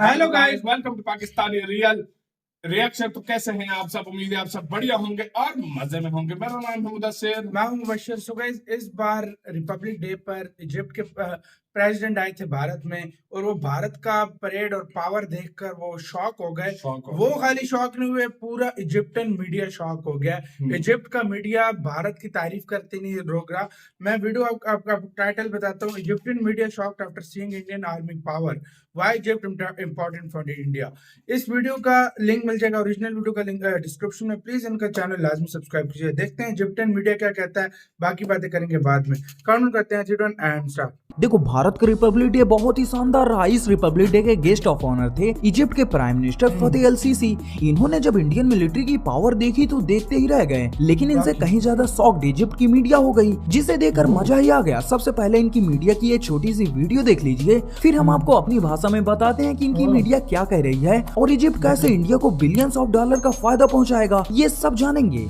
Hello guys, welcome to Pakistani real reaction. तो कैसे हैं आप सब? उम्मीद है आप सब बढ़िया होंगे और मजे में होंगे। मेरा नाम है मुदस्सिर, मैं हूं मुबश्शिर। सो गाइस, इस बार रिपब्लिक डे पर इजिप्ट के प्रेसिडेंट आए थे भारत में, और वो भारत का परेड और पावर देखकर वो शॉक हो गए। वो खाली शॉक नहीं हुए, पूरा इजिप्टियन मीडिया शॉक हो गया। इजिप्ट का मीडिया भारत की तारीफ करते नहीं रोक रहा। मैं वीडियो आपका टाइटल बताता हूँ। Egyptian media shocked after seeing Indian army power, why Egypt important for India. इस वीडियो का लिंक मिल जाएगा, ओरिजिनल वीडियो का लिंक डिस्क्रिप्शन में। प्लीज इनका चैनल लाजमी सब्सक्राइब कीजिए। देखते हैं इजिप्टियन मीडिया क्या कहता है, बाकी बातें करेंगे बाद में। काउंट करते हैं 3 एंड स्टार्ट। देखो, भारत का रिपब्लिक डे बहुत ही शानदार रहा। इस रिपब्लिक डे के गेस्ट ऑफ ऑनर थे इजिप्ट के प्राइम मिनिस्टर फतेह अल सीसी। इन्होंने जब इंडियन मिलिट्री की पावर देखी तो देखते ही रह गए, लेकिन इनसे कहीं ज्यादा शॉक्ड इजिप्ट की मीडिया हो गई, जिसे देखकर मजा ही आ गया। सबसे पहले इनकी मीडिया की ये छोटी सी वीडियो देख लीजिए, फिर हम आपको अपनी भाषा में बताते हैं कि इनकी मीडिया क्या कह रही है और इजिप्ट कैसे इंडिया को बिलियंस ऑफ डॉलर का फायदा पहुँचाएगा, ये सब जानेंगे।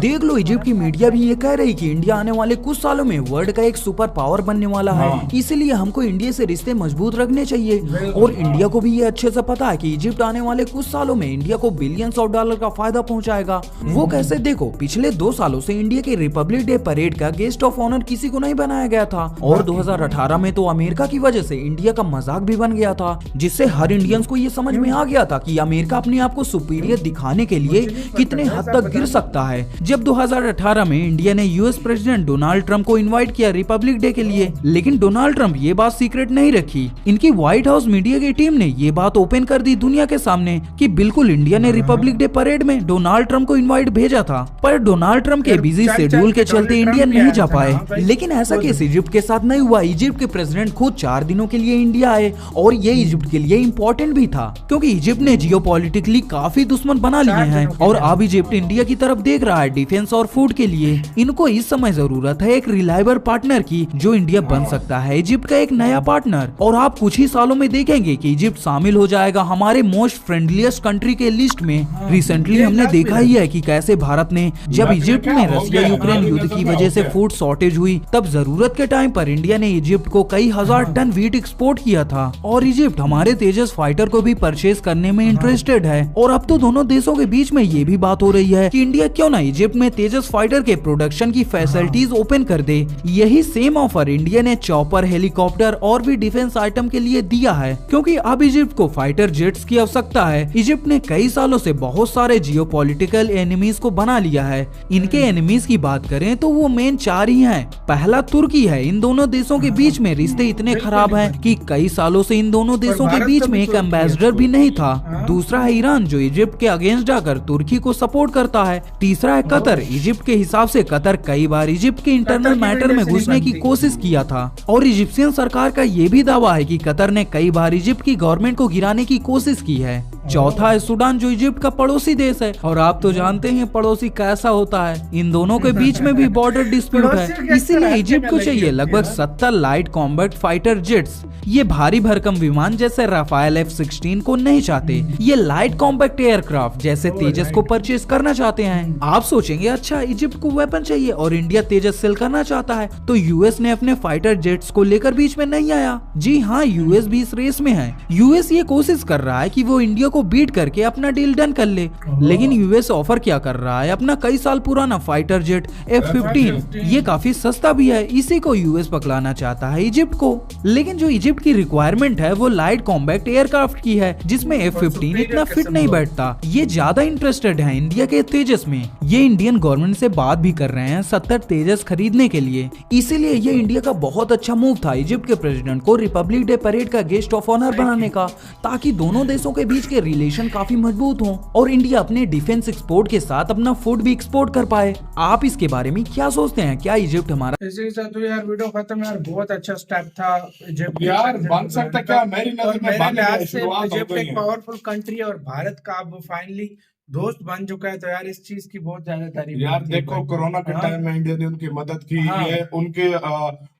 देख लो, इजिप्ट की मीडिया भी ये कह रही कि इंडिया आने वाले कुछ सालों में वर्ल्ड का एक सुपर पावर बनने वाला है, इसीलिए हमको इंडिया से रिश्ते मजबूत रखने चाहिए। और इंडिया को भी ये अच्छे से पता है कि इजिप्ट आने वाले कुछ सालों में इंडिया को बिलियंस ऑफ डॉलर का फायदा पहुंचाएगा। वो कैसे? देखो, पिछले 2 सालों से इंडिया के रिपब्लिक डे परेड का गेस्ट ऑफ ऑनर किसी को नहीं बनाया गया था, और 2018 में तो अमेरिका की वजह से इंडिया का मजाक भी बन गया था, जिससे हर इंडियंस को ये समझ में आ गया था कि अमेरिका अपने आप को सुपीरियर दिखाने के लिए कितने हद तक गिर सकता है। जब 2018 में इंडिया ने यूएस प्रेसिडेंट डोनाल्ड ट्रंप को इनवाइट किया रिपब्लिक डे के लिए, लेकिन डोनाल्ड ट्रंप ये बात सीक्रेट नहीं रखी। इनकी व्हाइट हाउस मीडिया की टीम ने ये बात ओपन कर दी दुनिया के सामने कि बिल्कुल इंडिया ने रिपब्लिक डे परेड में डोनाल्ड ट्रंप को इन्वाइट भेजा था, पर डोनाल्ड ट्रंप के बिजी शेड्यूल के चलते इंडिया नहीं जा पाए। लेकिन ऐसा केस इजिप्ट के साथ नहीं हुआ। इजिप्ट के प्रेसिडेंट खुद 4 दिनों के लिए इंडिया आए, और ये इजिप्ट के लिए इम्पोर्टेंट भी था क्योंकि इजिप्ट ने जियोपॉलिटिकली काफी दुश्मन बना लिए हैं और अब इजिप्ट इंडिया की तरफ देख रहा है डिफेंस और फूड के लिए। इनको इस समय जरूरत है एक रिलायबल पार्टनर की, जो इंडिया बन सकता है इजिप्ट का एक नया पार्टनर। और आप कुछ ही सालों में देखेंगे कि इजिप्ट शामिल हो जाएगा हमारे मोस्ट फ्रेंडलीस्ट कंट्री के लिस्ट में। रिसेंटली हमने देखा ही है कि कैसे भारत ने जब इजिप्ट में रशिया यूक्रेन युद्ध की वजह से फूड शॉर्टेज हुई, तब जरूरत के टाइम पर इंडिया ने इजिप्ट को कई हजार टन व्हीट एक्सपोर्ट किया था। और इजिप्ट हमारे तेजस फाइटर को भी परचेज करने में इंटरेस्टेड है। और अब तो दोनों देशों के बीच में ये भी बात हो रही है कि इंडिया क्यों ना इजिप्ट में तेजस फाइटर के प्रोडक्शन की फैसिलिटीज ओपन कर दे। यही सेम ऑफर इंडिया ने चॉपर, हेलीकॉप्टर और भी डिफेंस आइटम के लिए दिया है, क्योंकि अब इजिप्ट को फाइटर जेट्स की आवश्यकता है। इजिप्ट ने कई सालों से बहुत सारे जियोपॉलिटिकल एनिमीज को बना लिया है। इनके एनिमीज की बात करें तो वो मेन 4 ही हैं। पहला तुर्की है। इन दोनों देशों के बीच में रिश्ते इतने खराब हैं कि कई सालों से इन दोनों देशों के बीच में एक एम्बेसडर भी नहीं था। दूसरा है ईरान, जो इजिप्ट के अगेंस्ट जाकर तुर्की को सपोर्ट करता है। तीसरा है कतर। इजिप्ट के हिसाब से कतर कई बार इजिप्ट के इंटरनल मैटर में घुसने की कोशिश किया था, और इजिप्शियन सरकार का ये भी दावा है कि कतर ने कई बार इजिप्ट की गवर्नमेंट को गिराने की कोशिश की है। चौथा है सूडान, जो इजिप्ट का पड़ोसी देश है, और आप तो जानते हैं पड़ोसी कैसा होता है। इन दोनों के बीच में भी बॉर्डर डिस्प्यूट है, इसीलिए इजिप्ट को चाहिए लगभग 70 लाइट कॉम्बैट फाइटर जेट्स। ये भारी भरकम विमान जैसे राफेल F-16 को नहीं चाहते, ये लाइट कॉम्पैक्ट एयरक्राफ्ट जैसे तेजस को परचेज करना चाहते हैं। आप सोचेंगे अच्छा इजिप्ट को वेपन चाहिए और इंडिया तेजस सेल करना चाहता है, तो यूएस ने अपने फाइटर जेट्स को लेकर बीच में नहीं आया। जी हाँ, यूएस भी इस रेस में है। यूएस ये कोशिश कर रहा है कि वो इंडिया को बीट करके अपना डील डन कर ले, लेकिन यूएस ऑफर क्या कर रहा है, अपना कई साल पुराना फाइटर जेट F-15। ये काफी सस्ता भी है, इसी को यूएस पकड़ाना चाहता है इजिप्ट को। लेकिन जो इजिप्ट की रिक्वायरमेंट है वो लाइट कॉम्बैक्ट एयरक्राफ्ट की है, जिसमें F-15 इतना फिट नहीं बैठता। ये ज्यादा इंटरेस्टेड है इंडिया के तेजस में। ये इंडियन गवर्नमेंट से बात भी कर रहे हैं 70 तेजस खरीदने के लिए। इसीलिए ये इंडिया का बहुत अच्छा मूव था इजिप्ट के प्रेसिडेंट को रिपब्लिक डे परेड का गेस्ट ऑफ ऑनर बनाने का, ताकि दोनों देशों के बीच के रिलेशन काफी मजबूत हों और इंडिया अपने डिफेंस एक्सपोर्ट के साथ अपना फूड भी एक्सपोर्ट कर पाए। आप इसके बारे में क्या सोचते हैं? क्या इजिप्ट हमारा इसी के साथ तो यार वीडियो खत्म। यार बहुत अच्छा स्टेप था इजिप्ट यार, बन सकता क्या? मेरी नजर में मेरे बनने लिहाज की से शुरुआत हो इजिप्ट गई एक है। पावरफुल कंट्री है और भारत का अब फाइनली दोस्त बन चुका है। तो यार इस चीज की बहुत ज्यादा तारीफ यार होती है देखो, भाई। कोरोना के हाँ। टाइम में इंडिया ने उनकी मदद की हाँ। है,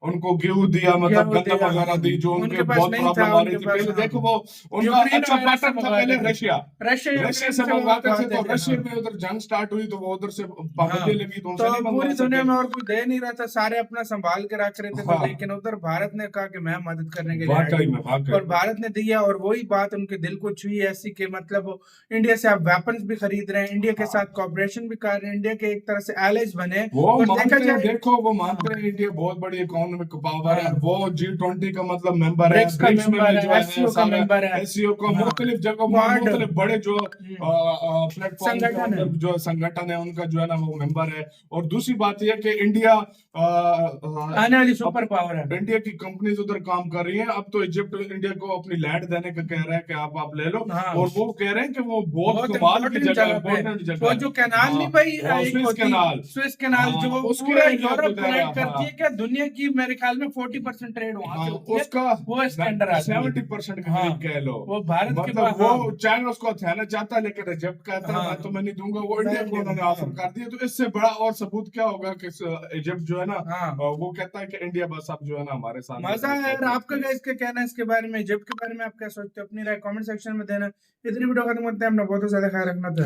उनको गेहूं दिया, मतलब गेहूं गन्ना दिया। वगैरह दी, जो उनके उनके पास बहुत नहीं था, प्रॉब्लम आ रही उनके थी पहले। पास, देखो वो उनका यूक्रेन अच्छा वगैरह से पार्टनर था पहले मंगवाते थे। रशिया रशिया से मंगवाते थे, तो रशिया में उधर जंग स्टार्ट हुई तो वो उधर से पाबंदी लगी, तो उनसे तो नहीं पूरी मंगवा दुनिया सके। में और कोई दे नहीं रहा था, सारे अपना संभाल के रख रहे थे। हाँ। तो लेकिन उधर भारत ने कहा कि मैं मदद करने के लिए वाकई ready में, हूँ। वाकई और भारत ने दिया, और वही बात उनके दिल को छुई ऐसी कि मतलब वो इंडिया से आप वेपन्स भी खरीद रहे हैं, इंडिया के साथ कॉपरेशन भी कर रहे हैं, इंडिया के एक तरह से एलाइज बने। वो और मानते देखा हैं, जाए देखो वो मानते हैं इंडिया बहुत बड़ी इकोनॉमिक पावर है, हाँ। वो G20 का मतलब मेंबर है, ब्रिक्स का ब्रिक्स में मेंबर भी जो है, है SCO का मेंबर है। SCO का हाँ। मुख्तलिफ जगह Quad। मुख्तलिफ बड़े जो प्लेटफॉर्म संगठन है। जो संगठन है उनका जो है ना वो मेंबर है। और दूसरी बात यह कि इंडिया आने वाली सुपर पावर है। इंडिया की कंपनीज उधर काम कर रही हैं। अब तो इजिप्ट इंडिया को अपनी लैंड देने का कह रहा है कि आप ले लो, हाँ। और वो कह रहे हैं कि वो बहुत कमाल की important जगह है, जगह पे। important जगह वो है। जो कैनाल नहीं भाई, हाँ, एक स्विस होती कैनाल। स्विस कैनाल हाँ, जो उसके पूरा लिए यूरोप जो है, कनेक्ट करती हाँ। है, क्या दुनिया की मेरे ख्याल में 40% ट्रेड वहां से हाँ, होती है। उसका वो इसके अंडर आती है। 70% के हाँ। करीब कह लो। वो भारत के मतलब पास, वो हाँ। चाइना उसको हथियाना चाहता है, लेकिन इजिप्ट कहता है हाँ। मैं तुम्हें नहीं दूंगा। वो इंडिया को उन्होंने ऑफर कर दिया। तो इससे बड़ा और सबूत क्या होगा कि इजिप्ट जो है ना, हाँ। वो कहता है कि इंडिया बस अब जो है ना हमारे साथ मजा है यार। आपका क्या इसके कहना है इसके बारे में, इजिप्ट के बारे में आप क्या सोचते हो? अपनी राय कमेंट सेक्शन में देना। इतनी वीडियो खत्म करते हैं, अपना बहुत ज्यादा ख्याल रखना। तो